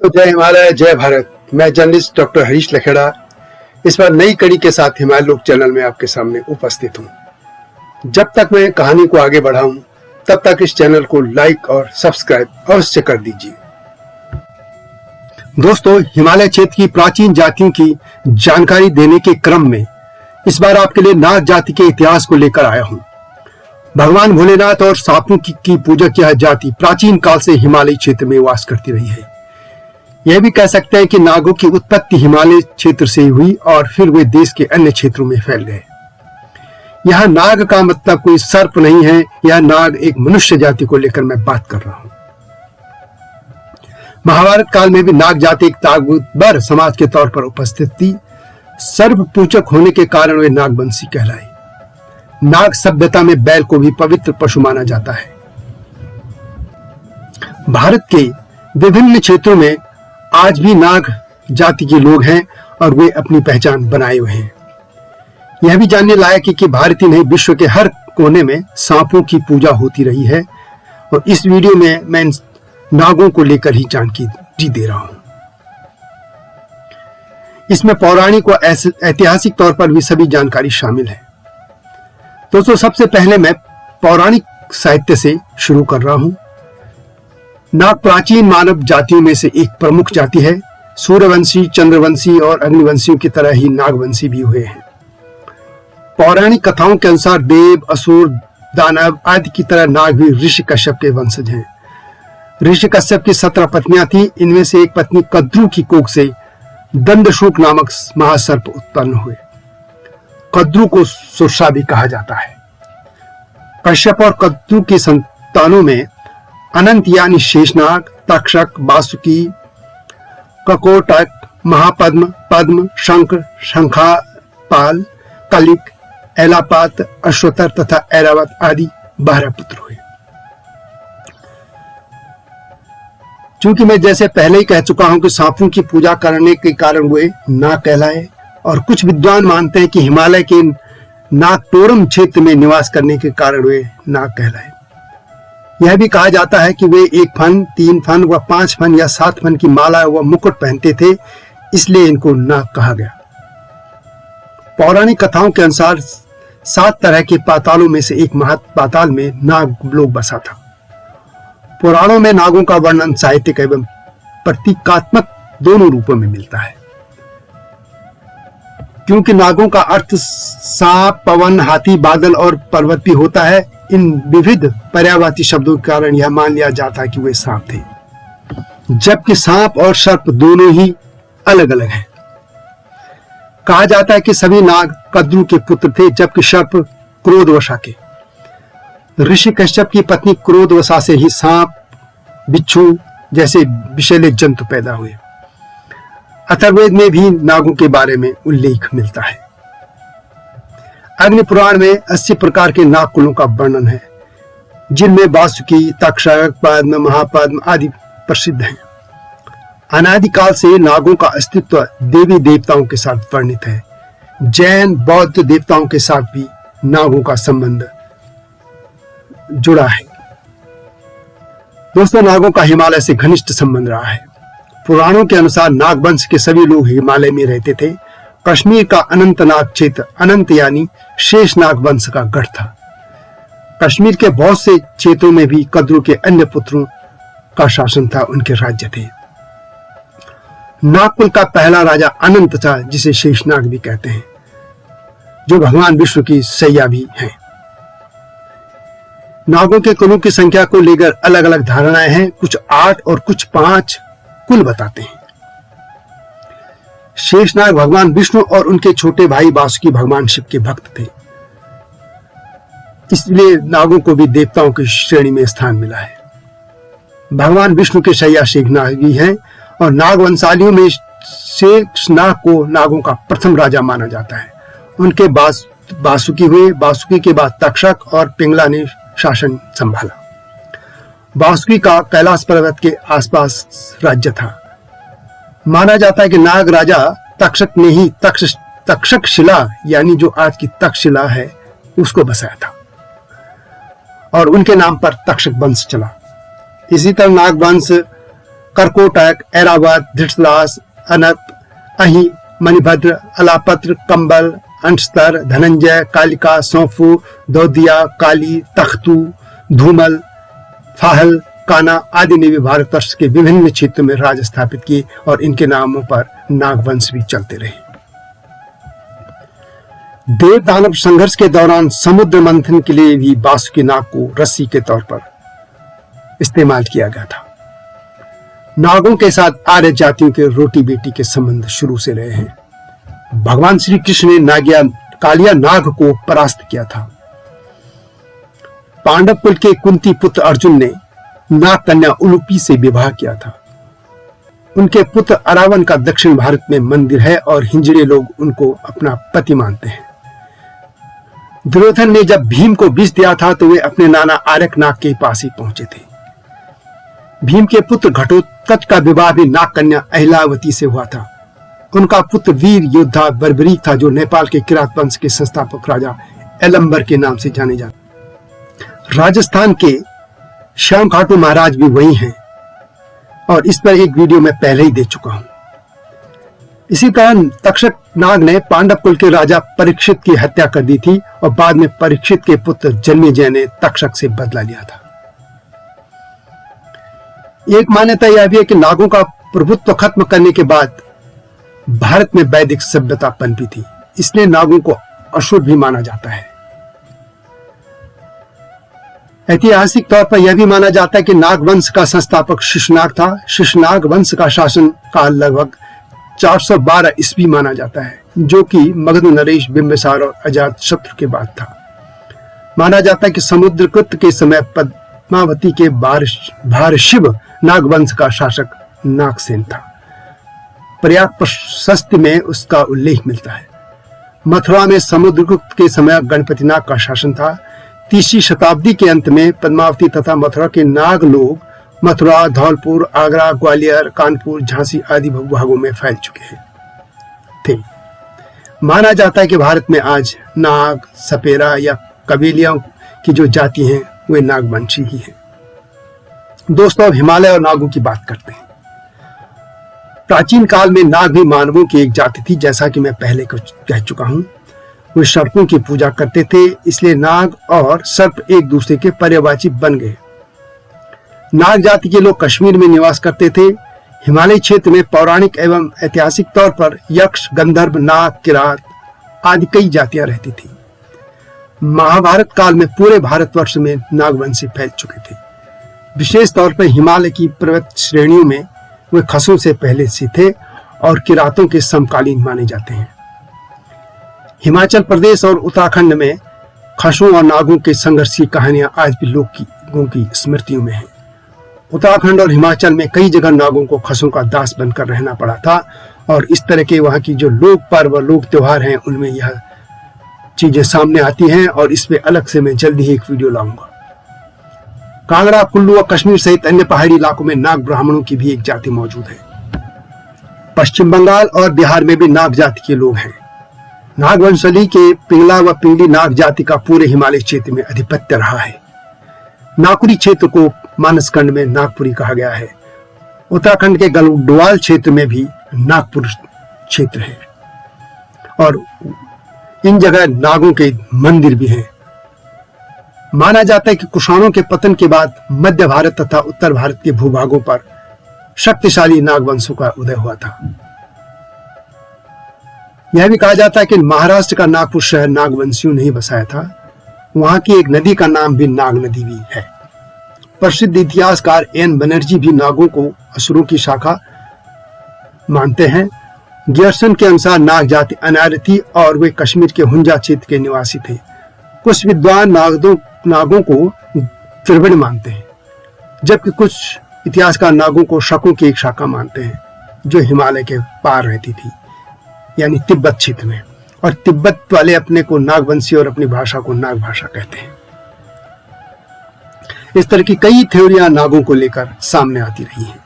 जय हिमालय, जय भारत। मैं जर्नलिस्ट डॉक्टर हरीश लखेड़ा इस बार नई कड़ी के साथ हिमालय लोक चैनल में आपके सामने उपस्थित हूं। जब तक मैं कहानी को आगे बढ़ाऊं तब तक इस चैनल को लाइक और सब्सक्राइब अवश्य कर दीजिए। दोस्तों, हिमालय क्षेत्र की प्राचीन जातियों की जानकारी देने के क्रम में इस बार आपके लिए नाग जाति के इतिहास को लेकर आया हूं। भगवान भोलेनाथ और सांपों की पूजक यह जाति प्राचीन काल से हिमालय क्षेत्र में वास करती रही है। यह भी कह सकते हैं कि नागों की उत्पत्ति हिमालय क्षेत्र से हुई और फिर वे देश के अन्य क्षेत्रों में फैल गए। यह नाग का मतलब कोई सर्प नहीं है, यह नाग एक मनुष्य जाति को लेकर मैं बात कर रहा हूं। महाभारत काल में भी नाग जाति एक ताकतवर समाज के तौर पर उपस्थित थी। सर्प पूजक होने के कारण वे नागवंशी कहलाए। नाग सभ्यता में बैल को भी पवित्र पशु माना जाता है। भारत के विभिन्न क्षेत्रों में आज भी नाग जाति के लोग हैं और वे अपनी पहचान बनाए हुए हैं। यह भी जानने लायक है कि भारत ही नहीं, विश्व के हर कोने में सांपों की पूजा होती रही है और इस वीडियो में मैं इन नागों को लेकर ही जानकारी दे रहा हूं। इसमें पौराणिक व ऐतिहासिक तौर पर भी सभी जानकारी शामिल है। दोस्तों, सबसे पहले मैं पौराणिक साहित्य से शुरू कर रहा हूं। नाग प्राचीन मानव जातियों में से एक प्रमुख जाति है। सूर्यवंशी, चंद्रवंशी और अग्निवंशियों की तरह ही नागवंशी भी हुए हैं। पौराणिक कथाओं के अनुसार देव, असुर, दानव आदि की तरह नाग भी ऋषि कश्यप के वंशज हैं। ऋषि कश्यप की 17 पत्नियां थीं। इनमें से एक पत्नी कद्रु की कोख से दंडशोक नामक महासर्प उत्पन्न हुए। कद्रु को सुरसा भी कहा जाता है। कश्यप और कद्रु की संतानों में अनंत यानी शेषनाग, तक्षक, वासुकी, ककोटक, महापद्म, पद्म, शंख, शंखापाल, कलिक, एलापात, अश्वतर तथा ऐरावत आदि 12 पुत्र हुए। चूंकि मैं जैसे पहले ही कह चुका हूं कि सांपों की पूजा करने के कारण वे नाग कहलाए और कुछ विद्वान मानते हैं कि हिमालय के नागटोरम क्षेत्र में निवास करने के कारण वे नाग कहलाए। यह भी कहा जाता है कि वे 1 फन, 3 फन व 5 फन या 7 फन की माला व मुकुट पहनते थे, इसलिए इनको नाग कहा गया। पौराणिक कथाओं के अनुसार 7 तरह के पातालों में से एक महापाताल में नाग लोक बसा था। पुराणों में नागों का वर्णन साहित्यिक एवं प्रतीकात्मक दोनों रूपों में मिलता है। क्योंकि नागों का अर्थ सांप, पवन, हाथी, बादल और पर्वत भी होता है, इन विविध पर्यायवाची शब्दों के कारण यह मान लिया जाता है कि वे सांप थे, जबकि सांप और सर्प दोनों ही अलग अलग हैं। कहा जाता है कि सभी नाग कद्रु के पुत्र थे, जबकि सर्प क्रोधवशा के। ऋषि कश्यप की पत्नी क्रोधवशा से ही सांप, बिच्छू जैसे विषैले जंतु पैदा हुए। अथर्ववेद में भी नागों के बारे में उल्लेख मिलता है। अग्नि पुराण में 80 प्रकार के नाग कुलों का वर्णन है, जिनमें वासुकी, तक्षक, पद्म, महापद्म आदि प्रसिद्ध हैं। अनादिकाल से नागों का अस्तित्व देवी देवताओं के साथ वर्णित है। जैन, बौद्ध देवताओं के साथ भी नागों का संबंध जुड़ा है। दोस्तों, नागों का हिमालय से घनिष्ठ संबंध रहा है। पुराणों के अनुसार नागवंश के सभी लोग हिमालय में रहते थे। कश्मीर का अनंतनाग क्षेत्र अनंत यानी शेषनाग वंश का गढ़ था। कश्मीर के बहुत से क्षेत्रों में भी कद्रु के अन्य पुत्रों का शासन था, उनके राज्य थे। नागकुल का पहला राजा अनंत था, जिसे शेषनाग भी कहते हैं, जो भगवान विष्णु की सैया भी हैं। नागों के कुलों की संख्या को लेकर अलग अलग धारणाएं हैं। कुछ 8 और कुछ 5 कुल बताते हैं। शेषनाग भगवान विष्णु और उनके छोटे भाई वासुकी भगवान शिव के भक्त थे, इसलिए नागों को भी देवताओं की श्रेणी में स्थान मिला है। भगवान विष्णु के शैया शेषनाग भी हैं और नागवंशालियों में शेषनाग को नागों का प्रथम राजा माना जाता है। उनके बाद वासुकी हुए। वासुकी के बाद तक्षक और पिंगला ने शासन संभाला। वासुकी का कैलाश पर्वत के आसपास राज्य था। माना जाता है कि नाग राजा तक्षक ने ही तक्षक शिला यानी जो आज की तक्षशिला है उसको बसाया था और उनके नाम पर तक्षक वंश चला। इसी तरह नाग वंश करकोटक, ऐरावत, धृतराज, अनप, अहि, मणिभद्र, अलापत्र, कंबल, अंशतर, धनंजय, कालिका, सौंफू, दौदिया, काली, तख्तू, धूमल, फाहल, काना आदि ने भी भारतवर्ष के विभिन्न क्षेत्रों में राज स्थापित किए और इनके नामों पर नागवंश भी चलते रहे। देव दानव संघर्ष के दौरान समुद्र मंथन के लिए भी बासुकी नाग को रस्सी के तौर पर इस्तेमाल किया गया था। नागों के साथ आर्य जातियों के रोटी बेटी के संबंध शुरू से रहे हैं। भगवान श्री कृष्ण ने कालिया नाग को परास्त किया था। पांडव कुल के कुंती पुत्र अर्जुन ने नाग कन्या उलूपी से विवाह किया था। उनके पुत्र अरावन का दक्षिण भारत में मंदिर है और हिंजड़े लोग उनको अपना पति मानते हैं। दुर्योधन ने जब भीम को विष दिया था तो वे अपने नाना आर्यक नाग के पास ही पहुंचे थे। भीम के पुत्र घटोत्कच का विवाह भी नाग कन्या अहिलावती से हुआ था। उनका पुत्र वीर योद्धा बर्बरीक था जो नेपाल के किरात वंश के संस्थापक राजा एलम्बर के नाम से जाने जाते। राजस्थान के श्याम खाटू महाराज भी वही हैं और इस पर एक वीडियो मैं पहले ही दे चुका हूं। इसी तरह तक्षक नाग ने पांडव कुल के राजा परीक्षित की हत्या कर दी थी और बाद में परीक्षित के पुत्र जन्मेजय ने तक्षक से बदला लिया था। एक मान्यता यह भी है कि नागों का प्रभुत्व खत्म करने के बाद भारत में वैदिक सभ्यता पनपी थी, इसलिए नागों को अशुभ भी माना जाता है। ऐतिहासिक तौर पर यह भी माना जाता है कि नागवंश का संस्थापक शिशुनाग था। शिशुनाग वंश का शासन काल लगभग 412 ईस्वी माना जाता है, जो कि मगध, नरेश, बिंबिसार और अजातशत्रु के बाद था। माना जाता है कि समुद्रगुप्त के समय पद्मावती के भारशिव नागवंश का शासक नागसेन था। प्रयाग प्रशस्ति में उसका उल्लेख मिलता है। मथुरा में समुद्रगुप्त के समय गणपतिनाग का शासन था। 30वीं शताब्दी के अंत में पद्मावती तथा मथुरा के नाग लोग मथुरा, धौलपुर, आगरा, ग्वालियर, कानपुर, झांसी आदि भूभागों में फैल चुके थे। माना जाता है कि भारत में आज नाग, सपेरा या कबीलियों की जो जाति हैं वे नागवंशी ही हैं। दोस्तों, अब हिमालय और नागों की बात करते हैं। प्राचीन काल में नाग भी मानवों की एक जाति थी, जैसा कि मैं पहले कुछ कह चुका हूं। वे सर्पों की पूजा करते थे, इसलिए नाग और सर्प एक दूसरे के पर्यायवाची बन गए। नाग जाति के लोग कश्मीर में निवास करते थे। हिमालय क्षेत्र में पौराणिक एवं ऐतिहासिक तौर पर यक्ष, गंधर्व, नाग, किरात आदि कई जातियां रहती थी। महाभारत काल में पूरे भारतवर्ष में नागवंशी फैल चुके थे। विशेष तौर पर हिमालय की पर्वत श्रेणियों में वे खसों से पहले से थे और किरातों के समकालीन माने जाते हैं। हिमाचल प्रदेश और उत्तराखंड में खसों और नागों के संघर्ष की कहानियां आज भी लोगों की स्मृतियों में हैं। उत्तराखंड और हिमाचल में कई जगह नागों को खसों का दास बनकर रहना पड़ा था और इस तरह के वहां की जो लोक पर्व, लोक त्योहार हैं, उनमें यह चीजें सामने आती हैं और इस पे अलग से मैं जल्दी ही एक वीडियो लाऊंगा। कांगड़ा, कुल्लू और कश्मीर सहित अन्य पहाड़ी इलाकों में नाग ब्राह्मणों की भी एक जाति मौजूद है। पश्चिम बंगाल और बिहार में भी नाग जाति के लोग हैं। नागवंशली के पिंगला व पिंगली नाग जाति का पूरे हिमालय क्षेत्र में आधिपत्य रहा है। नागपुरी क्षेत्र को मानसखंड में नागपुरी कहा गया है। उत्तराखंड के गढ़वाल क्षेत्र में भी नागपुर क्षेत्र है और इन जगह नागों के मंदिर भी हैं। माना जाता है कि कुषाणों के पतन के बाद मध्य भारत तथा उत्तर भारत के भूभागों पर शक्तिशाली नागवंशों का उदय हुआ था। यह भी कहा जाता है कि महाराष्ट्र का नागपुर शहर नागवंशियों ने ही बसाया था। वहां की एक नदी का नाम भी नाग नदी भी है। प्रसिद्ध इतिहासकार एन बनर्जी भी नागों को असुरों की शाखा मानते हैं। गियर्सन के अनुसार नाग जाति अनार्य थी और वे कश्मीर के हुंजा क्षेत्र के निवासी थे। कुछ विद्वान नागों को त्रिविण मानते हैं, जबकि कुछ इतिहासकार नागों को शकों की एक शाखा मानते हैं जो हिमालय के पार रहती थी, यानी तिब्बत क्षेत्र में, और तिब्बत वाले अपने को नागवंशी और अपनी भाषा को नाग भाषा कहते हैं। इस तरह की कई थ्योरियां नागों को लेकर सामने आती रही हैं।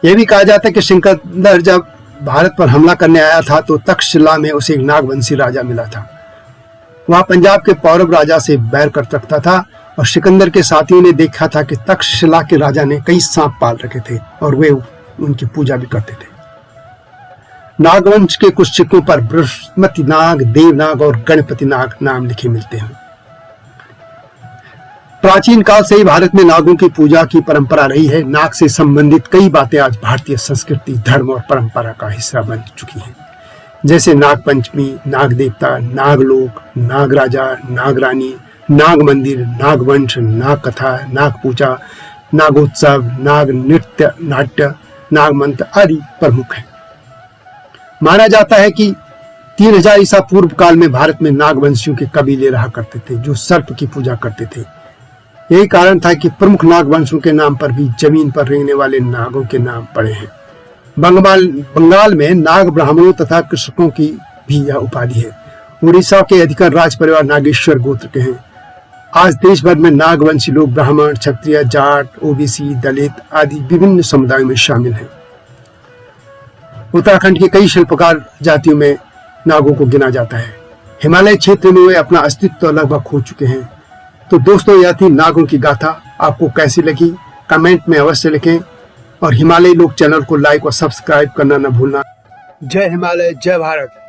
यह भी कहा जाता है कि सिकंदर जब भारत पर हमला करने आया था तो तक्षशिला में उसे एक नागवंशी राजा मिला था। वह पंजाब के पौरव राजा से बैर कर रखता था और सिकंदर के साथियों ने देखा था कि तक्षशिला के राजा ने कई सांप पाल रखे थे और वे उनकी पूजा भी करते थे। नागवंश के कुछ सिक्कों पर बृहस्पति नाग, देवनाग और गणपति नाग नाम लिखे मिलते हैं। प्राचीन काल से ही भारत में नागों की पूजा की परंपरा रही है। नाग से संबंधित कई बातें आज भारतीय संस्कृति, धर्म और परंपरा का हिस्सा बन चुकी हैं, जैसे नाग पंचमी, नाग देवता, नागलोक, नागराजा, नागरानी, नाग मंदिर, नागवंश, नाग कथा, नाग पूजा, नागोत्सव, नाग नृत्य, नाट्य, नाग मंत्र आदि प्रमुख हैं। माना जाता है कि 3000 ईसा पूर्व काल में भारत में नागवंशियों के कबीले रहा करते थे जो सर्प की पूजा करते थे। यही कारण था कि प्रमुख नागवंशों के नाम पर भी जमीन पर रहने वाले नागों के नाम पड़े हैं। बंगाल में नाग ब्राह्मणों तथा कृषकों की भी यह उपाधि है। उड़ीसा के अधिकतर राज परिवार नागेश्वर गोत्र के हैं। आज देश भर में नागवंशी लोग ब्राह्मण, क्षत्रिय, जाट, ओबीसी, दलित आदि विभिन्न समुदायों में शामिल हैं। उत्तराखंड की कई शिल्पकार जातियों में नागों को गिना जाता है। हिमालय क्षेत्र में वे अपना अस्तित्व लगभग खो चुके हैं। तो दोस्तों, यह थी नागों की गाथा। आपको कैसी लगी कमेंट में अवश्य लिखें और हिमालय लोक चैनल को लाइक और सब्सक्राइब करना न भूलना। जय हिमालय, जय भारत।